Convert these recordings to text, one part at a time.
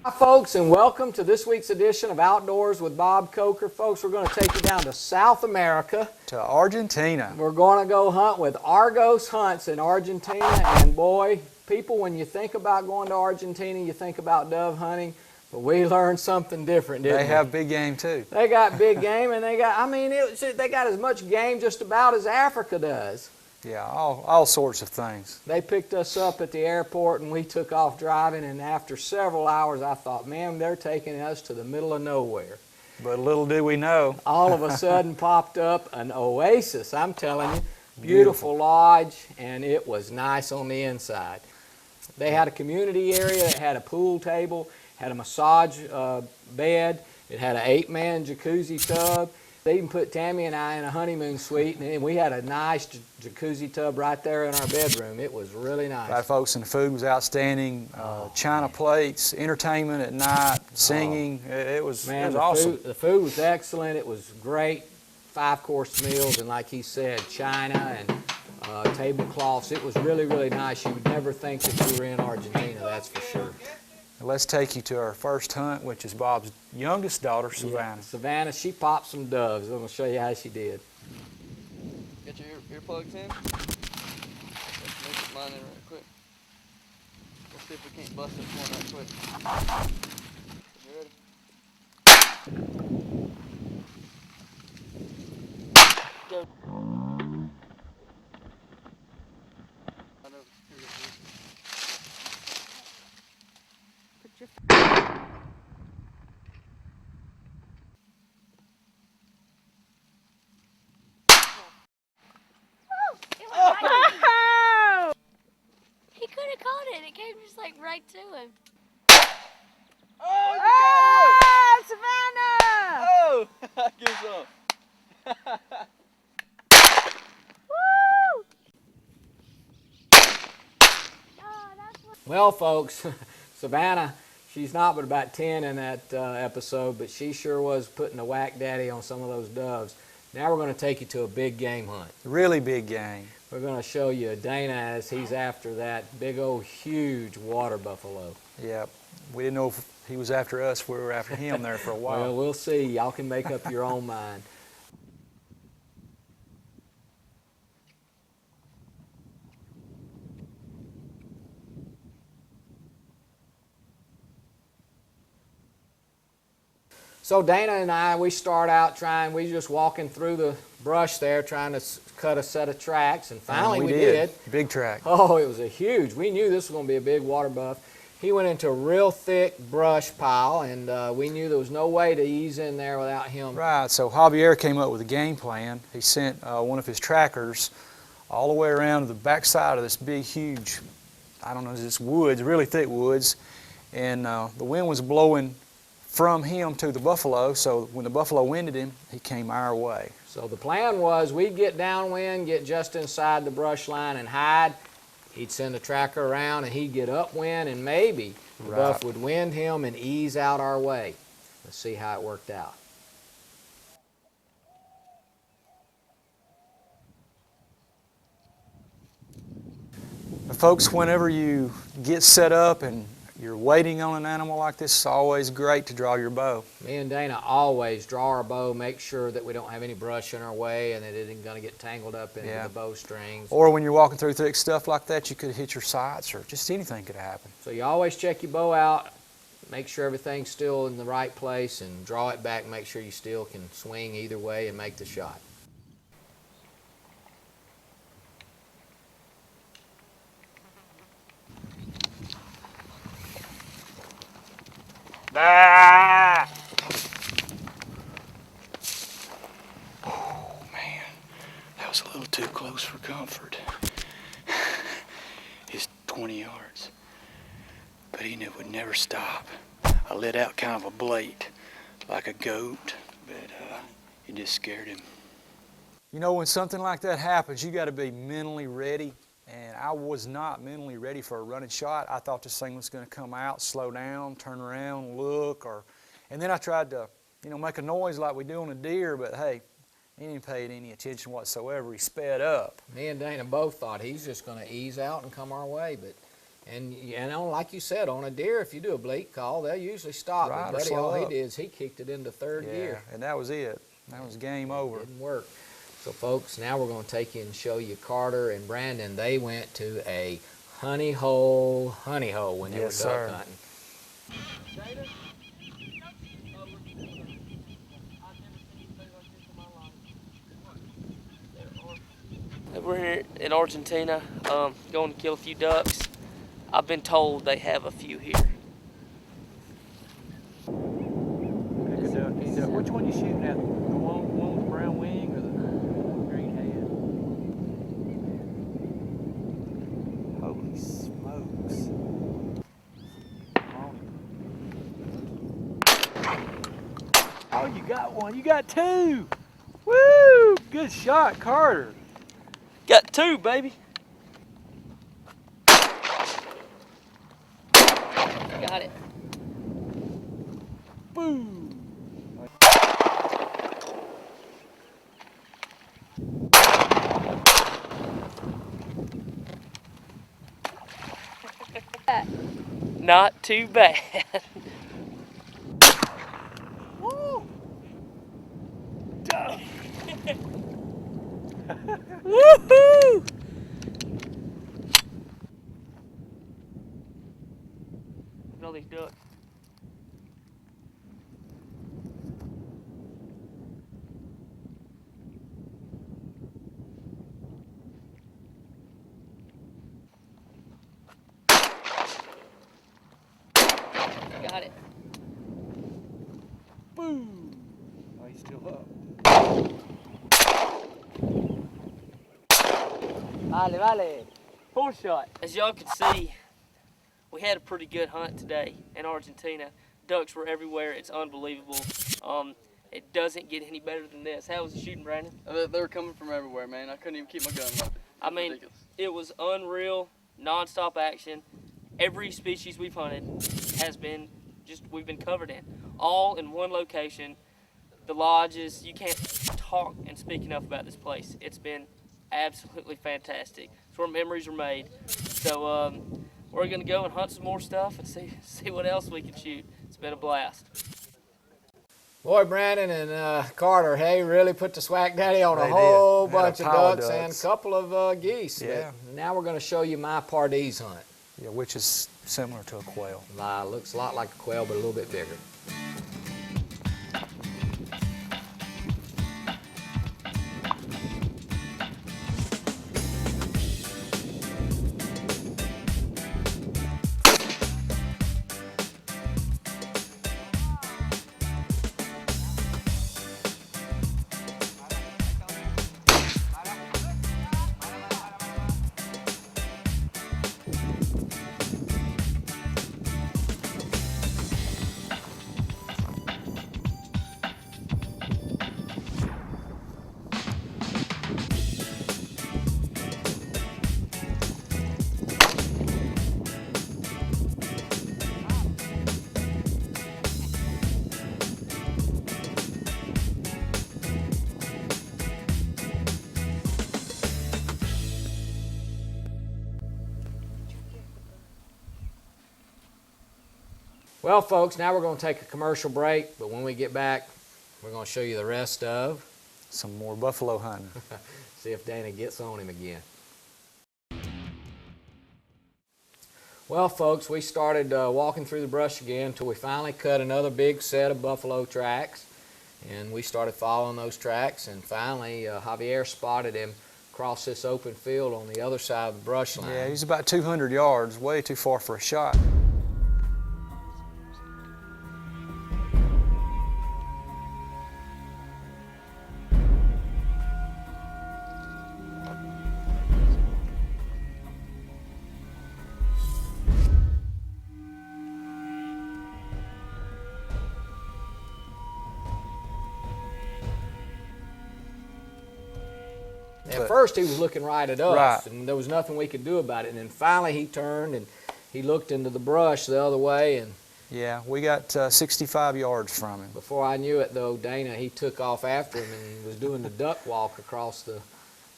Hi folks, and welcome to this week's edition of Outdoors with Bob Coker. Folks, we're going to take you down to South America. To Argentina. We're going to go hunt with Argos Hunts in Argentina, and boy, people, when you think about going to Argentina, you think about dove hunting, but we learned something different, didn't we? They have big game too. They got big game, and they got as much game just about as Africa does. Yeah, all sorts of things. They picked us up at the airport and we took off driving, and after several hours I thought, man, they're taking us to the middle of nowhere. But little did we know. All of a sudden popped up an oasis, I'm telling you. Beautiful lodge, and it was nice on the inside. They had a community area, it had a pool table, had a massage bed, it had an 8-man jacuzzi tub. They even put Tammy and I in a honeymoon suite, and we had a nice jacuzzi tub right there in our bedroom. It was really nice. Right, folks, and the food was outstanding. China plates, entertainment at night, singing. It was awesome. The food was excellent. It was great. 5-course meals, and like he said, china and tablecloths. It was really, really nice. You would never think that you were in Argentina, that's for sure. Let's take you to our first hunt, which is Bob's youngest daughter, Savannah. Yeah, Savannah, she popped some doves. I'm going to show you how she did. Get your earplugs in. Let's put mine in right quick. Let's see if we can't bust this one right quick. You ready? Go. He could have caught it. It came just like right to him. Oh, Savannah! oh! Give some. Woo! Oh, that's what. Well, folks, Savannah, she's not but about 10 in that episode, but she sure was putting the whack daddy on some of those doves. Now we're going to take you to a big game hunt. Really big game. We're going to show you Dana as he's after that big old huge water buffalo. Yep. We didn't know if he was after us. We were after him there for a while. Well, we'll see. Y'all can make up your own mind. So Dana and I, we start out we just walking through the brush there trying to cut a set of tracks, and finally we did. Big track. Oh, it was we knew this was going to be a big water buff. He went into a real thick brush pile, and we knew there was no way to ease in there without him. Right, so Javier came up with a game plan. He sent one of his trackers all the way around to the backside of this big, huge, I don't know, this woods, really thick woods, and the wind was blowing from him to the buffalo, so when the buffalo winded him, he came our way. So the plan was we'd get downwind, get just inside the brush line and hide. He'd send the tracker around and he'd get upwind, and maybe the buff would wind him and ease out our way. Let's see how it worked out. Folks, whenever you get set up and you're waiting on an animal like this, it's always great to draw your bow. Me and Dana always draw our bow, make sure that we don't have any brush in our way and that it isn't going to get tangled up into the bow strings. Or when you're walking through thick stuff like that, you could hit your sights, or just anything could happen. So you always check your bow out, make sure everything's still in the right place, and draw it back, make sure you still can swing either way and make the shot. Ah! Oh, man, that was a little too close for comfort. It's 20 yards, but he knew it would never stop. I let out kind of a blate, like a goat, but it just scared him. You know, when something like that happens, you got to be mentally ready. And I was not mentally ready for a running shot. I thought this thing was going to come out, slow down, turn around, look, and then I tried to, make a noise like we do on a deer, but hey, he didn't pay any attention whatsoever. He sped up. Me and Dana both thought he's just going to ease out and come our way, And you know, like you said, on a deer, if you do a bleat call, they'll usually stop. Right, But or buddy, slow all he up. did is he kicked it into third gear. And that was it. That was game over. Didn't work. So folks, now we're going to take you and show you Carter and Brandon. They went to a honey hole when they were Yes, duck sir. hunting. We're here in Argentina, going to kill a few ducks. I've been told they have a few here. Which one you shooting at? The one with the brown wing or the green head? Holy smokes. Oh, you got one. You got two. Woo! Good shot, Carter. Got two, baby. Got it. Boom. Not too bad. Woo! Woohoo! Look at all these ducks. Got it. Boom. Oh, he's still up. Vale. Full shot. As y'all can see, we had a pretty good hunt today in Argentina. Ducks were everywhere. It's unbelievable. It doesn't get any better than this. How was the shooting, Brandon? They were coming from everywhere, man. I couldn't even keep my gun loaded. I mean, Ridiculous. it was unreal, non-stop action. Every species we've hunted has been we've been covered in, all in one location. The lodges, you can't talk and speak enough about this place. It's been absolutely fantastic. It's where memories are made. So we're gonna go and hunt some more stuff and see what else we can shoot. It's been a blast. Boy, Brandon and Carter, hey, really put the Swack Daddy on They a did. whole Had a bunch of pile of ducks and a ducks. couple of geese. Yeah. But now we're going to show you my Pardese hunt. Yeah, which is similar to a quail. Looks a lot like a quail, but a little bit bigger. Well, folks, now we're going to take a commercial break, but when we get back, we're going to show you the rest of, Some more buffalo hunting. see if Dana gets on him again. Well, folks, we started walking through the brush again until we finally cut another big set of buffalo tracks, and we started following those tracks, and finally Javier spotted him across this open field on the other side of the brush line. Yeah, he's about 200 yards, way too far for a shot. At first he was looking right at us, Right. and there was nothing we could do about it. And then finally he turned and he looked into the brush the other way, and Yeah, we got 65 yards from him. before I knew it, though, Dana, he took off after him and was doing the duck walk across the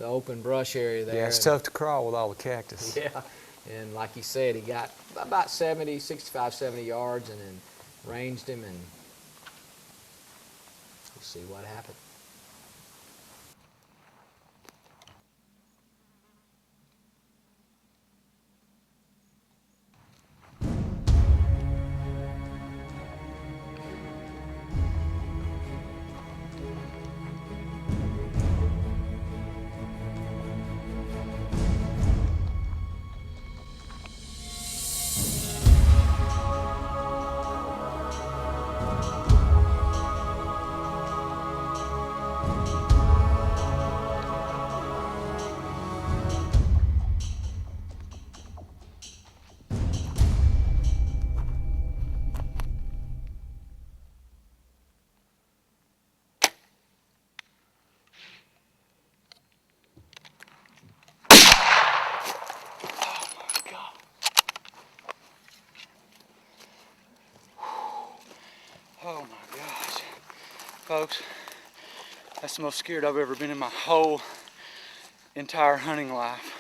open brush area there. Yeah, it's And, tough to crawl with all the cactus. Yeah, And like he said, he got about 65, 70 yards and then ranged him, and we'll see what happened. Oh my gosh. Folks, that's the most scared I've ever been in my whole entire hunting life.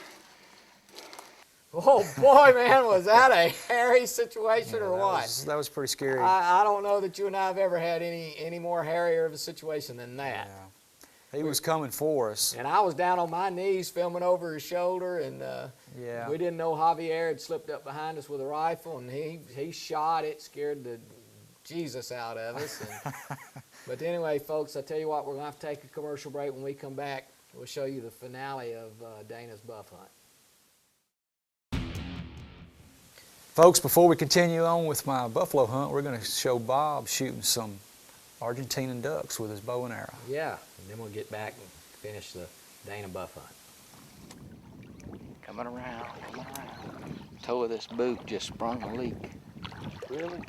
Oh boy, man, was that a hairy situation or what? That was pretty scary. I don't know that you and I have ever had any more hairier of a situation than that. Yeah. He was coming for us. And I was down on my knees filming over his shoulder, and Yeah. we didn't know Javier had slipped up behind us with a rifle, and he shot it, scared the Jesus out of us. And, but anyway, folks, I tell you what, we're going to have to take a commercial break. When we come back, we'll show you the finale of Dana's buff hunt. Folks, before we continue on with my buffalo hunt, we're going to show Bob shooting some Argentine ducks with his bow and arrow. Yeah, and then we'll get back and finish the Dana buff hunt. Coming around, coming around. Toe of this boot just sprung a leak. Really?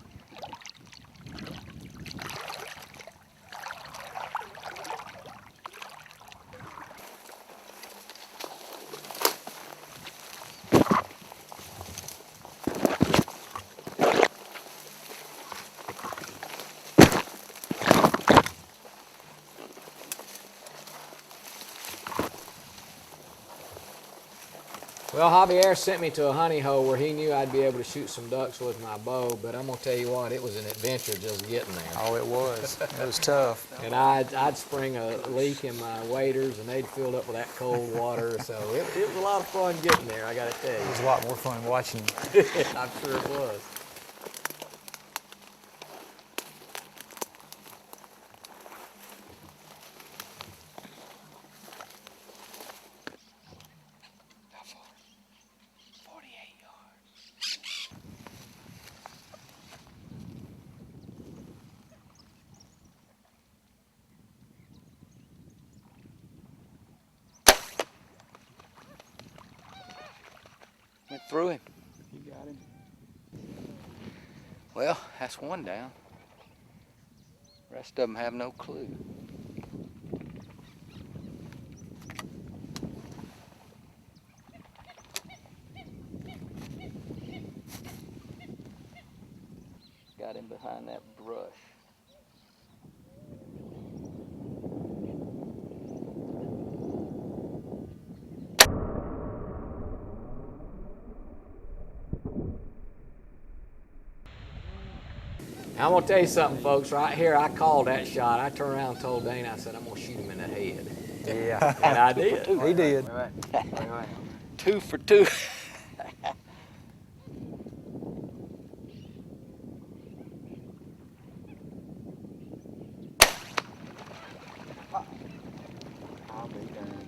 Well, Javier sent me to a honey hole where he knew I'd be able to shoot some ducks with my bow, but I'm going to tell you what, it was an adventure just getting there. Oh, it was. It was tough. And I'd spring a leak in my waders, and they'd filled up with that cold water, so it was a lot of fun getting there, I got to tell It you. was a lot more fun watching. I'm sure it was. How far? 48 yards. Went through him. You got him. Well, that's one down. Rest of them have no clue. Got him behind that brush. Now, I'm going to tell you something, folks. Right here, I called that shot. I turned around and told Dana, I said, I'm going to shoot him in the head. Yeah. And I did. He did. Right. 2 for 2. I'll be darned.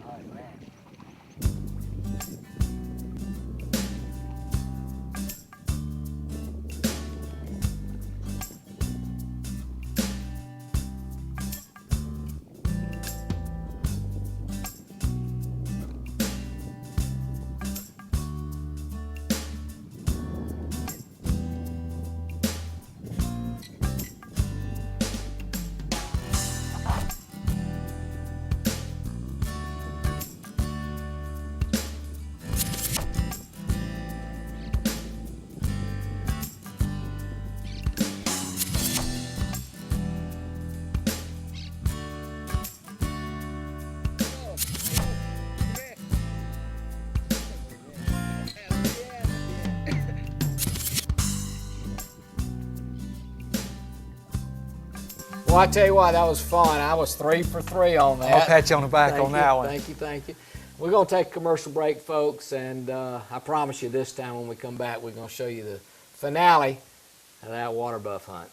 Well, I tell you what, that was fun. I was 3 for 3 on that. I'll pat you on the back Thank on you, that one. Thank you, thank you. We're going to take a commercial break, folks, and I promise you this time when we come back, we're going to show you the finale of that water buff hunt.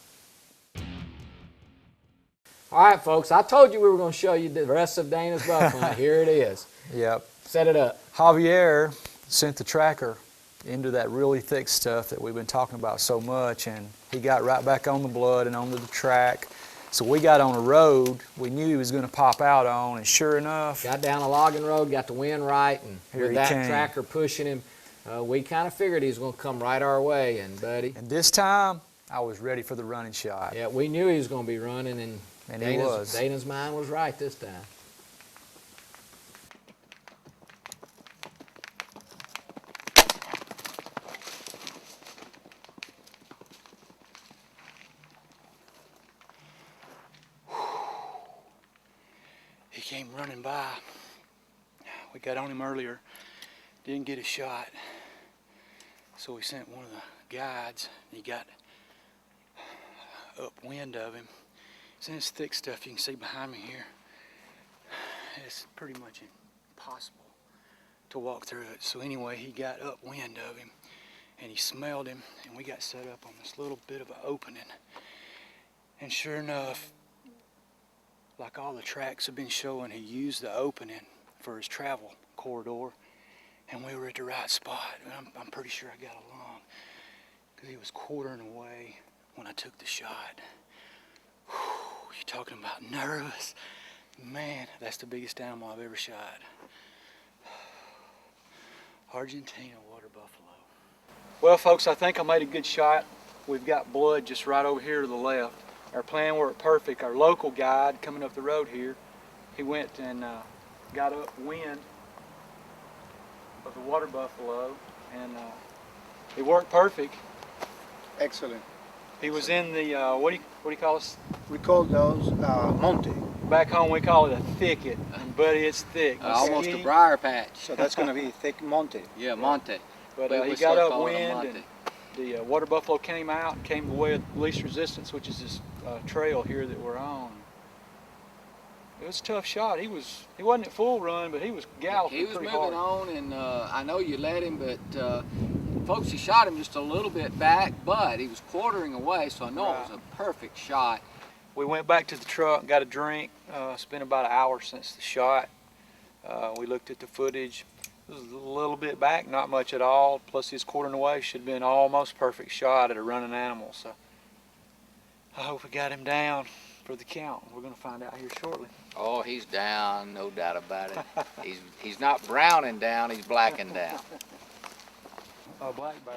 All right, folks, I told you we were going to show you the rest of Dana's buff hunt. Here it is. Yep. Set it up. Javier sent the tracker into that really thick stuff that we've been talking about so much, and he got right back on the blood and onto the track. So we got on a road we knew he was going to pop out on, and sure enough, Got down a logging road, got the wind right, and Here with he that came. tracker pushing him, we kind of figured he was going to come right our way, and buddy, and this time I was ready for the running shot. yeah, we knew he was going to be running, and he was. Dana's mind was right this time. He came running by. We got on him earlier, didn't get a shot. So we sent one of the guides. He got upwind of him. It's in this thick stuff you can see behind me here. It's pretty much impossible to walk through it. So anyway, he got upwind of him and he smelled him, and we got set up on this little bit of an opening. And sure enough, like all the tracks have been showing, he used the opening for his travel corridor, and we were at the right spot. And I'm pretty sure I got along because he was quartering away when I took the shot. Whew, you talking about nervous? Man, that's the biggest animal I've ever shot. Argentina water buffalo. Well, folks, I think I made a good shot. We've got blood just right over here to the left. Our plan worked perfect. Our local guide coming up the road here, he went and got upwind of the water buffalo, and it worked perfect. Excellent. He was in the what do you call this? We call those monte. Back home we call it a thicket, and buddy, it's thick. Almost a Skinny, briar patch. So that's going to be thick monte. Yeah, Monte. But We he got start calling them upwind, Monte. and the water buffalo came out and came the way of least resistance, which is this trail here that we're on. It was a tough shot. He wasn't at full run, but he was galloping He was pretty moving hard. on, and I know you let him, but folks, he shot him just a little bit back, but he was quartering away, so I know it was a perfect shot. We went back to the truck, got a drink. It's been about an hour since the shot. We looked at the footage. It was a little bit back, not much at all. Plus his quartering away should have been almost perfect shot at a running animal. So I hope we got him down for the count. We're going to find out here shortly. Oh, he's down, no doubt about it. He's not browning down, he's blacking down. Oh, black bear.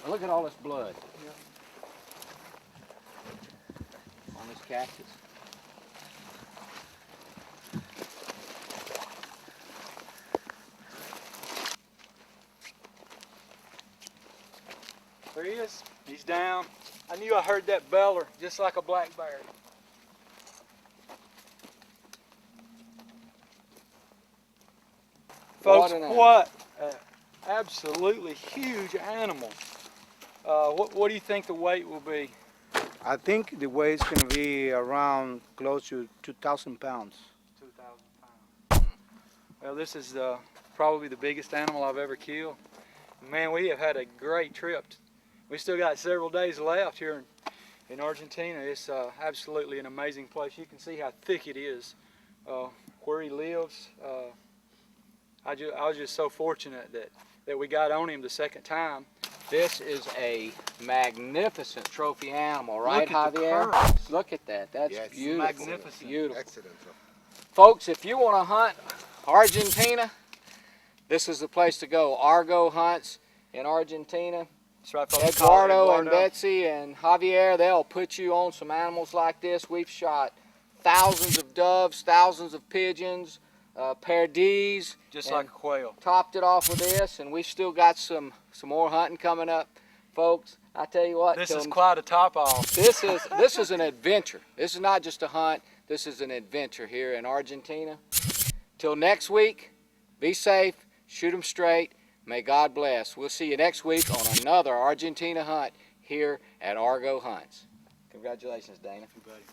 Look at all this blood. On this cactus. There he is. He's down. I knew I heard that beller just like a black bear. Folks, what an absolutely huge animal. What do you think the weight will be? I think the weight is going to be around close to 2,000 pounds. 2,000 pounds. Well, this is probably the biggest animal I've ever killed. Man, we have had a great trip. We still got several days left here in Argentina. It's absolutely an amazing place. You can see how thick it is where he lives. I was just so fortunate that we got on him the second time. This is a magnificent trophy animal, right, Look at the Javier? curves. Look at that. That's Yes, beautiful. magnificent. Beautiful. Excellent. Folks, if you want to hunt Argentina, this is the place to go. Argo hunts in Argentina. That's right, folks. Call it Eduardo and Betsy and Javier, they'll put you on some animals like this. We've shot thousands of doves, thousands of pigeons, perdiz. Just like a quail. Topped it off with this, and we've still got some more hunting coming up, folks. I tell you what, This is quite a top off. this is an adventure. This is not just a hunt. This is an adventure here in Argentina. Till next week, be safe, shoot 'em straight. May God bless. We'll see you next week on another Argentina hunt here at Argo Hunts. Congratulations, Dana. Buddy.